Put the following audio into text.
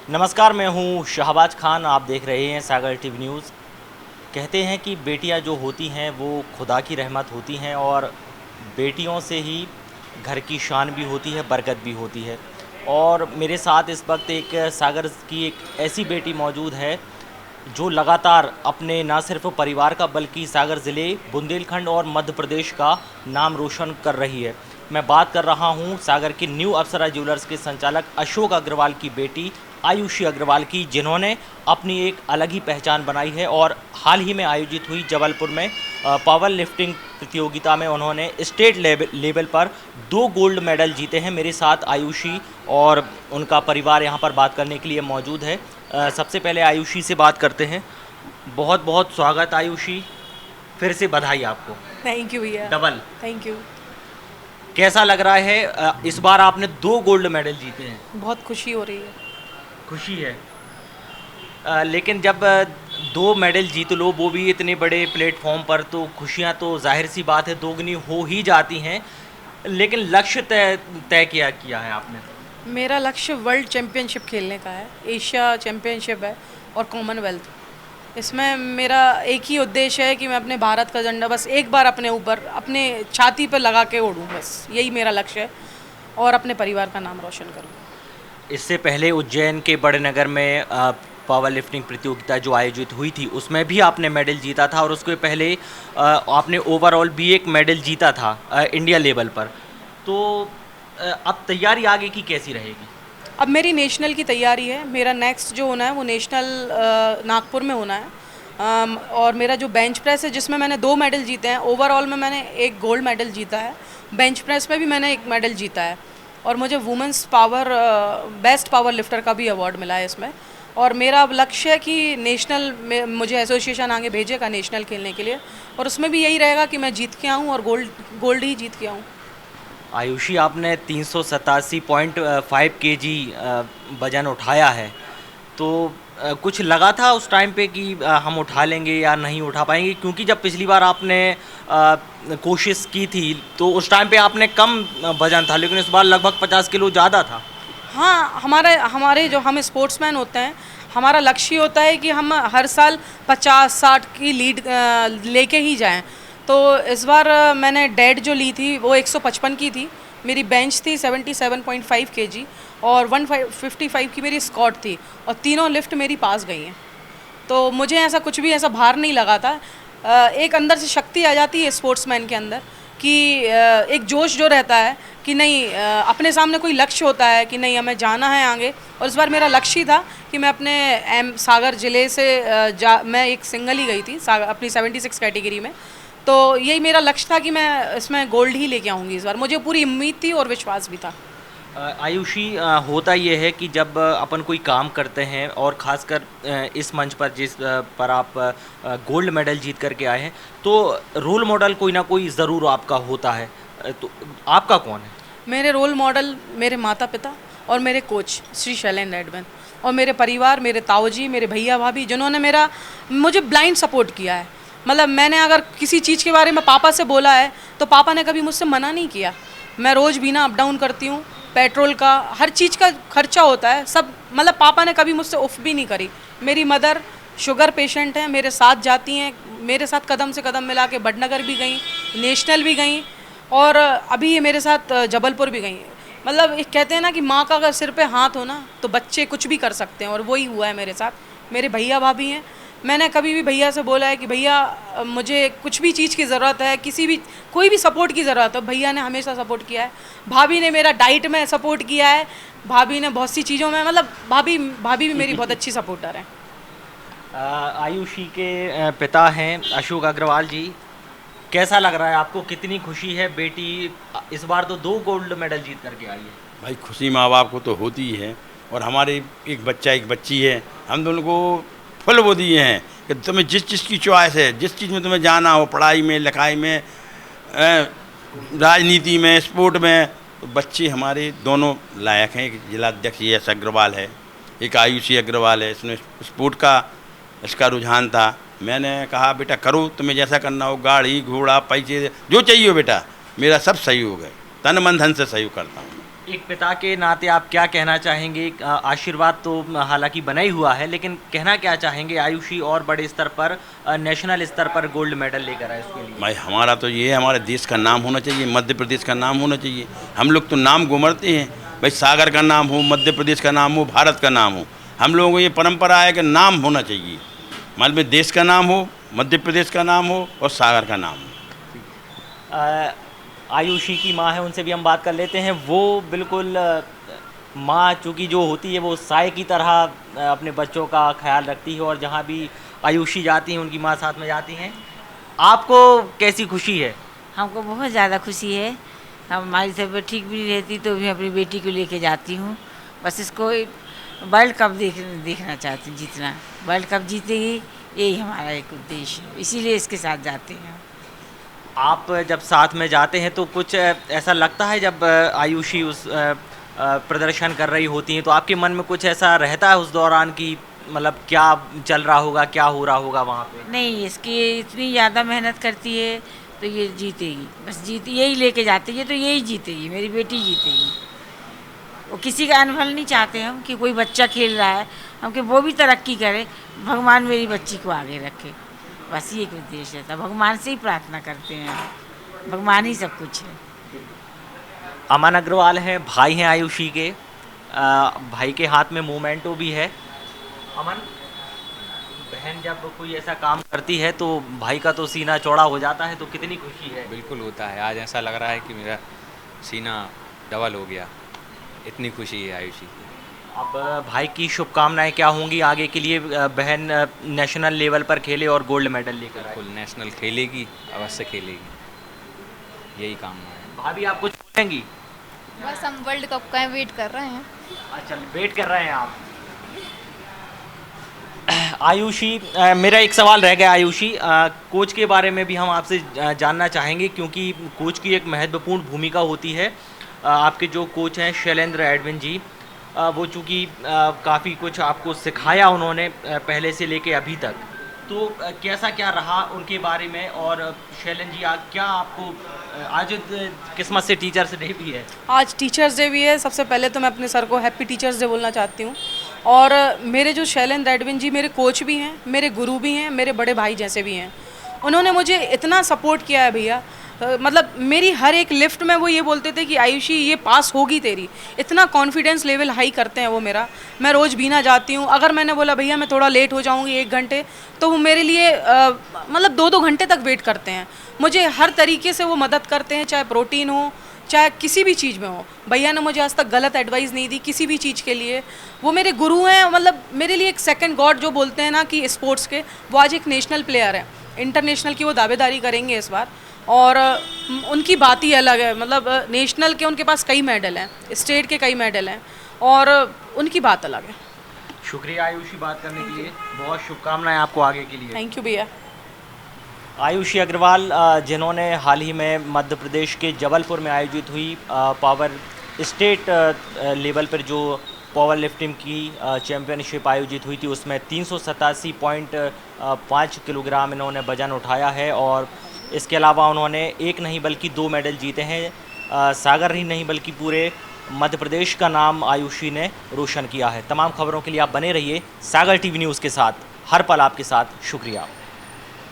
नमस्कार, मैं हूं शहबाज खान। आप देख रहे हैं सागर टीवी न्यूज़। कहते हैं कि बेटियां जो होती हैं वो खुदा की रहमत होती हैं और बेटियों से ही घर की शान भी होती है, बरकत भी होती है। और मेरे साथ इस वक्त एक सागर की एक ऐसी बेटी मौजूद है जो लगातार अपने ना सिर्फ परिवार का बल्कि सागर ज़िले, बुंदेलखंड और मध्य प्रदेश का नाम रोशन कर रही है। मैं बात कर रहा हूं सागर के न्यू अप्सरा ज्वेलर्स के संचालक अशोक अग्रवाल की बेटी आयुषी अग्रवाल की, जिन्होंने अपनी एक अलग ही पहचान बनाई है और हाल ही में आयोजित हुई जबलपुर में पावर लिफ्टिंग प्रतियोगिता में उन्होंने स्टेट लेवल पर 2 गोल्ड मेडल जीते हैं। मेरे साथ आयुषी और उनका परिवार यहाँ पर बात करने के लिए मौजूद है। सबसे पहले आयुषी से बात करते हैं। बहुत बहुत स्वागत आयुषी, फिर से बधाई आपको। थैंक यू भैया। डबल। Thank you. कैसा लग रहा है? इस बार आपने 2 गोल्ड मेडल जीते हैं। बहुत खुशी हो रही है। खुशी है। लेकिन जब 2 मेडल जीत लो, वो भी इतने बड़े प्लेटफॉर्म पर, तो खुशियां तो जाहिर सी बात है दोगुनी हो ही जाती हैं। लेकिन लक्ष्य तय तय किया है आपने? मेरा लक्ष्य वर्ल्ड चैम्पियनशिप खेलने का है, एशिया चैम्पियनशिप है और कॉमनवेल्थ। इसमें मेरा एक ही उद्देश्य है कि मैं अपने भारत का झंडा बस एक बार अपने ऊपर, अपने छाती पर लगा के उड़ूँ, बस यही मेरा लक्ष्य है और अपने परिवार का नाम रोशन करूँ। इससे पहले उज्जैन के बड़े नगर में पावर लिफ्टिंग प्रतियोगिता जो आयोजित हुई थी उसमें भी आपने मेडल जीता था और उसके पहले आपने ओवरऑल भी एक मेडल जीता था इंडिया लेवल पर। तो अब तैयारी आगे की कैसी रहेगी? अब मेरी नेशनल की तैयारी है। मेरा नेक्स्ट जो होना है वो नेशनल नागपुर में होना है। और मेरा जो बेंच प्रेस है जिसमें मैंने 2 मेडल जीते हैं, ओवरऑल में मैंने एक गोल्ड मेडल जीता है, बेंच प्रेस में भी मैंने एक मेडल जीता है और मुझे women's power best power lifter का भी अवार्ड मिला है इसमें। और मेरा अब लक्ष्य है कि नेशनल में मुझे एसोसिएशन आगे भेजेगा नेशनल खेलने के लिए और उसमें भी यही रहेगा कि मैं जीत के आऊँ और गोल्ड ही जीत के आऊँ। आयुषी, आपने 387.5 केजी वज़न उठाया है, तो कुछ लगा था उस टाइम पे कि हम उठा लेंगे या नहीं उठा पाएंगे? क्योंकि जब पिछली बार आपने कोशिश की थी तो उस टाइम पे आपने कम वज़न था, लेकिन इस बार लगभग 50 किलो ज़्यादा था। हाँ, हमारे जो हम स्पोर्ट्समैन होते हैं, हमारा लक्ष्य होता है कि हम हर साल 50-60 की लीड लेके ही जाएं। तो इस बार मैंने डेड जो ली थी वो 155 की थी, मेरी बेंच थी 77.5 केजी और 155 की मेरी स्क्वाट थी और तीनों लिफ्ट मेरी पास गई हैं। तो मुझे ऐसा कुछ भी ऐसा भार नहीं लगा था। एक अंदर से शक्ति आ जाती है स्पोर्ट्समैन के अंदर कि एक जोश जो रहता है कि नहीं, अपने सामने कोई लक्ष्य होता है कि नहीं हमें जाना है आगे। और इस बार मेरा लक्ष्य था कि मैं अपने सागर ज़िले से मैं एक सिंगल ही गई थी अपनी 76 कैटेगरी में। तो यही मेरा लक्ष्य था कि मैं इसमें गोल्ड ही लेके आऊँगी इस बार। मुझे पूरी उम्मीद थी और विश्वास भी था। आयुषी, होता ये है कि जब अपन कोई काम करते हैं और ख़ासकर इस मंच पर पर आप गोल्ड मेडल जीत करके आए हैं, तो रोल मॉडल कोई ना कोई ज़रूर आपका होता है। तो आपका कौन है? मेरे रोल मॉडल मेरे माता पिता और मेरे कोच श्री शैलेंद्र रेडमैन और मेरे परिवार, मेरे ताऊ जी, मेरे भैया भाभी, जिन्होंने मुझे ब्लाइंड सपोर्ट किया है। मतलब मैंने अगर किसी चीज़ के बारे में पापा से बोला है तो पापा ने कभी मुझसे मना नहीं किया। मैं रोज़ भी ना अप डाउन करती हूँ, पेट्रोल का हर चीज़ का खर्चा होता है सब, मतलब पापा ने कभी मुझसे उफ भी नहीं करी। मेरी मदर शुगर पेशेंट हैं, मेरे साथ जाती हैं, मेरे साथ कदम से कदम मिला के बड़नगर भी गई, नेशनल भी गई और अभी ये मेरे साथ जबलपुर भी गई। मतलब एक कहते हैं ना कि माँ का अगर सिर पे हाथ हो ना तो बच्चे कुछ भी कर सकते हैं और वही हुआ है मेरे साथ। मेरे भैया भाभी हैं, मैंने कभी भी भैया से बोला है कि भैया मुझे कुछ भी चीज़ की ज़रूरत है, कोई भी सपोर्ट की ज़रूरत है, भैया ने हमेशा सपोर्ट किया है। भाभी ने मेरा डाइट में सपोर्ट किया है, भाभी ने बहुत सी चीज़ों में, मतलब भाभी भी मेरी बहुत अच्छी सपोर्टर है। आयुषी के पिता हैं अशोक अग्रवाल जी। कैसा लग रहा है आपको? कितनी खुशी है? बेटी इस बार तो 2 गोल्ड मेडल जीत करके आई है। भाई खुशी माँ बाप को तो होती ही है और हमारे एक बच्चा एक बच्ची है, हम दोनों को फुल वो दिए हैं कि तुम्हें जिस चीज़ की चॉइस है, जिस चीज़ में तुम्हें जाना हो, पढ़ाई में, लिखाई में, राजनीति में, स्पोर्ट में, तो बच्चे हमारे दोनों लायक हैं। एक जिलाध्यक्ष यश अग्रवाल है, एक आयुषी अग्रवाल है। इसमें स्पोर्ट का इसका रुझान था। मैंने कहा बेटा करो, तुम्हें जैसा करना हो, गाड़ी घोड़ा पैसे जो चाहिए हो बेटा, मेरा सब सहयोग है, तन मन धन से सहयोग करता हूँ। एक पिता के नाते आप क्या कहना चाहेंगे? आशीर्वाद तो हालांकि बना ही हुआ है, लेकिन कहना क्या चाहेंगे आयुषी और बड़े स्तर पर नेशनल स्तर पर गोल्ड मेडल लेकर आए उसके लिए? भाई हमारा तो ये है, हमारे देश का नाम होना चाहिए, मध्य प्रदेश का नाम होना चाहिए। हम लोग तो नाम गुमरते हैं भाई, सागर का नाम हो, मध्य प्रदेश का नाम हो, भारत का नाम हो। हम लोगों को ये परंपरा है कि नाम होना चाहिए, मतलब देश का नाम हो, मध्य प्रदेश का नाम हो और सागर का नाम हो। आयुषी की माँ है, उनसे भी हम बात कर लेते हैं। वो बिल्कुल माँ चूँकि जो होती है वो साय की तरह अपने बच्चों का ख्याल रखती है, और जहाँ भी आयुषी जाती हैं उनकी माँ साथ में जाती हैं। आपको कैसी खुशी है? हमको बहुत ज़्यादा खुशी है। हमारी तबीयत ठीक भी नहीं रहती तो भी अपनी बेटी को लेके जाती हूँ। बस इसको वर्ल्ड कप देखना चाहती हूँ, जीतना। वर्ल्ड कप जीतेगी, यही हमारा एक उद्देश्य है, इसीलिए इसके साथ जाते हैं। आप जब साथ में जाते हैं तो कुछ ऐसा लगता है जब आयुषी उस प्रदर्शन कर रही होती हैं, तो आपके मन में कुछ ऐसा रहता है उस दौरान कि मतलब क्या चल रहा होगा, क्या हो रहा होगा वहाँ पे? नहीं, इसकी इतनी ज़्यादा मेहनत करती है तो ये जीतेगी। बस यही लेके जाती है तो यही जीतेगी, मेरी बेटी जीतेगी। वो किसी का अनफल नहीं चाहते हम कि कोई बच्चा खेल रहा है, हम कि वो भी तरक्की करे, भगवान मेरी बच्ची को आगे रखे। बस ये एक उद्देश्य था, भगवान से ही प्रार्थना करते हैं, भगवान ही सब कुछ है। अमन अग्रवाल हैं, भाई हैं आयुषी के। भाई के हाथ में मोमेंटो भी है। अमन, बहन जब कोई ऐसा काम करती है तो भाई का तो सीना चौड़ा हो जाता है, तो कितनी खुशी है? बिल्कुल होता है। आज ऐसा लग रहा है कि मेरा सीना डबल हो गया, इतनी खुशी है आयुषी की। अब भाई की शुभकामनाएं क्या होंगी आगे के लिए? बहन नेशनल लेवल पर खेले और गोल्ड मेडल लेकर आए। बिल्कुल नेशनल खेलेगी, अवश्य खेलेगी, यही कामना है। भाभी आप कुछ बोलेंगी? बस हम वर्ल्ड कप का वेट कर रहे हैं। अच्छा, वेट कर रहे हैं आप। आयुषी, मेरा एक सवाल रह गया आयुषी, कोच के बारे में भी हम आपसे जानना चाहेंगे, क्योंकि कोच की एक महत्वपूर्ण भूमिका होती है। आपके जो कोच हैं शैलेंद्र एडविन जी, वो चूँकि काफ़ी कुछ आपको सिखाया उन्होंने पहले से लेके अभी तक, तो कैसा क्या रहा उनके बारे में? और शैलेंद्र जी, क्या आपको आज किस्मत से टीचर्स डे भी है? आज टीचर्स डे भी है। सबसे पहले तो मैं अपने सर को हैप्पी टीचर्स डे बोलना चाहती हूँ। और मेरे जो शैलेंद्र एडविन जी मेरे कोच भी हैं, मेरे गुरु भी हैं, मेरे बड़े भाई जैसे भी हैं। उन्होंने मुझे इतना सपोर्ट किया है भैया, मतलब मेरी हर एक लिफ्ट में वो ये बोलते थे कि आयुषी ये पास होगी तेरी। इतना कॉन्फिडेंस लेवल हाई करते हैं वो मेरा। मैं रोज़ बीना जाती हूँ, अगर मैंने बोला भैया मैं थोड़ा लेट हो जाऊँगी 1 घंटे, तो वो मेरे लिए मतलब 2-2 घंटे तक वेट करते हैं। मुझे हर तरीके से वो मदद करते हैं, चाहे प्रोटीन हो, चाहे किसी भी चीज़ में हो। भैया ने मुझे आज तक गलत एडवाइस नहीं दी किसी भी चीज़ के लिए। वो मेरे गुरु हैं, मतलब मेरे लिए एक सेकंड गॉड जो बोलते हैं ना कि स्पोर्ट्स के, वो आज एक नेशनल प्लेयर है। इंटरनेशनल की वो दावेदारी करेंगे इस बार, और उनकी बात ही अलग है। मतलब नेशनल के उनके पास कई मेडल हैं, स्टेट के कई मेडल हैं, और उनकी बात अलग है। शुक्रिया आयुषी बात करने के लिए, बहुत शुभकामनाएं आपको आगे के लिए। थैंक यू भैया। आयुषी अग्रवाल, जिन्होंने हाल ही में मध्य प्रदेश के जबलपुर में आयोजित हुई पावर स्टेट लेवल पर जो पावर लिफ्टिंग की चैम्पियनशिप आयोजित हुई थी, उसमें 387.5 किलोग्राम इन्होंने वजन उठाया है। और इसके अलावा उन्होंने एक नहीं बल्कि 2 मेडल जीते हैं। सागर ही नहीं बल्कि पूरे मध्य प्रदेश का नाम आयुषी ने रोशन किया है। तमाम खबरों के लिए आप बने रहिए सागर टीवी न्यूज़ के साथ, हर पल आपके साथ। शुक्रिया।